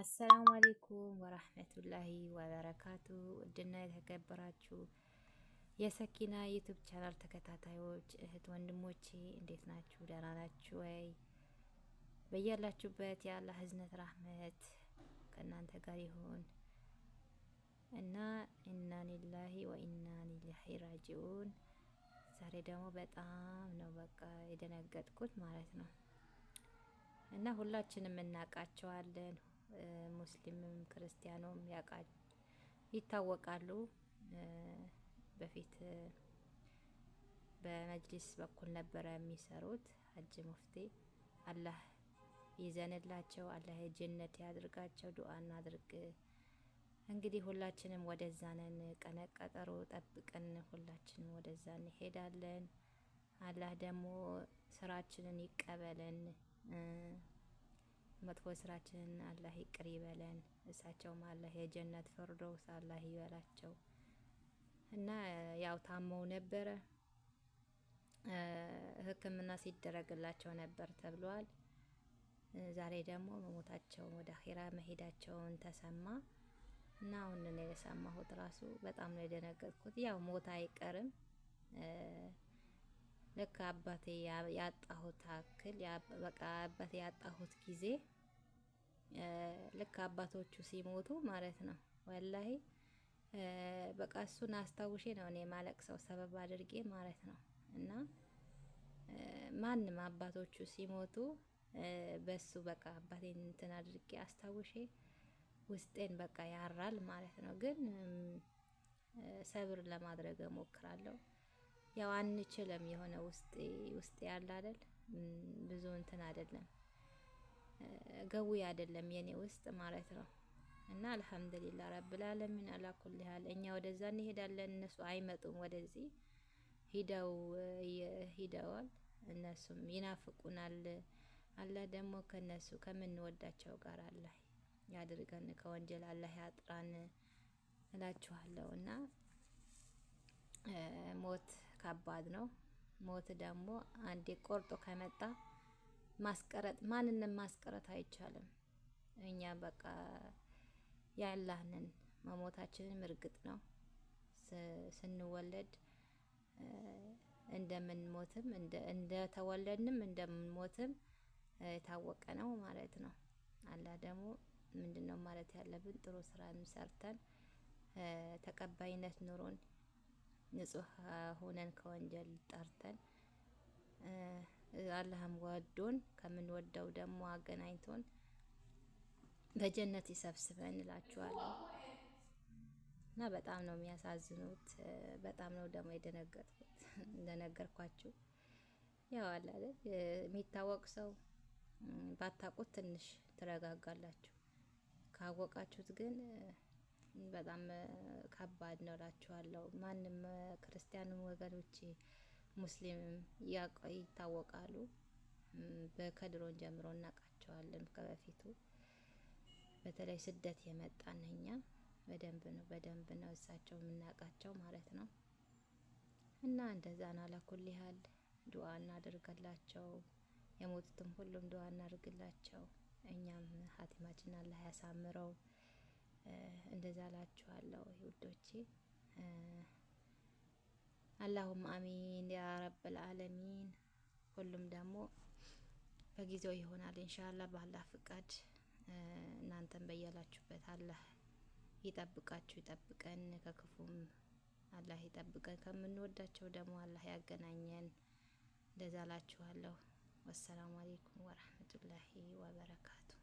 አሰላሙ አሌይኩም ወራህመቱላሂ ወበረካቱ። ውድና የተከበራችሁ የሰኪና ዩቱብ ቻናል ተከታታዮች እህት ወንድሞቼ እንዴት ናችሁ? ደህና ናችሁ ወይ? በያላችሁበት የአላህ ህዝነት ራህመት ከእናንተ ጋር ይሁን እና ኢና ሊላሂ ወኢና ኢለይሂ ራጂኡን። ዛሬ ደግሞ በጣም ነው በቃ የደነገጥኩት ማለት ነው እና ሁላችንም እናውቃቸዋለን ሙስሊምም ክርስቲያኑም ይታወቃሉ። በፊት በመጅሊስ በኩል ነበረ የሚሰሩት ሀጂ ሙፍቲ። አላህ ይዘንላቸው፣ አላህ የጀነት ያድርጋቸው። ዱአ እናድርግ። እንግዲህ ሁላችንም ወደዛ ነን። ቀነ ቀጠሮ ጠብቀን ሁላችንም ወደዛ እንሄዳለን። አላህ ደግሞ ስራችንን ይቀበለን። መጥፎ ስራችንን አላህ ይቅር ይበለን። እሳቸውም አላህ የጀነት ፍርዶስ አላህ ይበላቸው እና ያው ታመው ነበረ። ሕክምና ሲደረግላቸው ነበር ተብሏል። ዛሬ ደግሞ መሞታቸውን ወደ አኺራ መሄዳቸውን ተሰማ እና አሁን ነው የሰማሁት። ራሱ በጣም ነው የደነገጥኩት። ያው ሞት አይቀርም። ልክ አባቴ ያጣሁት አክል በቃ አባቴ ያጣሁት ጊዜ ልክ አባቶቹ ሲሞቱ ማለት ነው። ወላሂ በቃ እሱን አስታውሼ ነው እኔ ማለቅሰው ሰበብ አድርጌ ማለት ነው። እና ማንም አባቶቹ ሲሞቱ በሱ በቃ አባቴን እንትን አድርጌ አስታውሼ ውስጤን በቃ ያራል ማለት ነው። ግን ሰብር ለማድረግ እሞክራለሁ። ያው አንችልም። የሆነ ውስጤ ያለ አይደል ብዙ እንትን አይደለም ገዊ አይደለም የኔ ውስጥ ማለት ነው። እና አልሐምዱሊላህ ረብል ዓለሚን አላ ኩሊ ሀል እኛ ወደዛ እንሄዳለን፣ እነሱ አይመጡም ወደዚህ። ሂደዋል። እነሱም ይናፍቁናል። አላህ ደግሞ ከነሱ ከምንወዳቸው ጋር አላህ ያድርገን፣ ከወንጀል አላህ ያጥራን እላችኋለሁ። እና ሞት ከባድ ነው። ሞት ደግሞ አንዴ ቆርጦ ከመጣ ማንንም ማስቀረት አይቻልም። እኛ በቃ ያላህንን መሞታችንም እርግጥ ነው። ስንወለድ እንደምንሞትም እንደተወለድንም እንደምንሞትም የታወቀ ነው ማለት ነው። አላህ ደግሞ ምንድነው ማለት ያለብን ጥሩ ስራን ሰርተን ተቀባይነት ኑሮን ንጹህ ሆነን ከወንጀል ጠርተን አላህም ወዶን ከምንወደው ደግሞ አገናኝቶን በጀነት ይሰብስበን እላችኋለሁ። እና በጣም ነው የሚያሳዝኑት። በጣም ነው ደግሞ የደነገጥኩት እንደነገርኳችሁ። ያው አለ አይደል የሚታወቅ ሰው ባታውቁት ትንሽ ትረጋጋላችሁ። ካወቃችሁት ግን በጣም ከባድ ነው እላችኋለሁ። ማንም ክርስቲያኑም ወገኖቼ ሙስሊምም ይታወቃሉ። ከድሮን ጀምሮ እናውቃቸዋለን። ከበፊቱ በተለይ ስደት የመጣን እኛ በደንብ ነው እሳቸው የምናውቃቸው ማለት ነው። እና እንደዛ ነው። አላኩል ያህል ዱአ እናደርግላቸው። የሞቱትም ሁሉም ዱአ እናደርግላቸው። እኛም ሀቲማችን አላህ ያሳምረው። እንደዛ እላችኋለሁ ውዶቼ። አላሁም አሚን ያ ረብል ዓለሚን። ሁሉም ደግሞ በጊዜው ይሆናል ኢንሻአላህ በአላህ ፍቃድ። እናንተም በያላችሁበት አላህ ይጠብቃችሁ፣ ይጠብቀን፣ ከክፉም አላህ ይጠብቀን፣ ከምንወዳቸው ደግሞ አላህ ያገናኘን። እንደዛ እላችኋለሁ። ወሰላሙ አለይኩም ወራህመቱላሂ ወበረካቱ።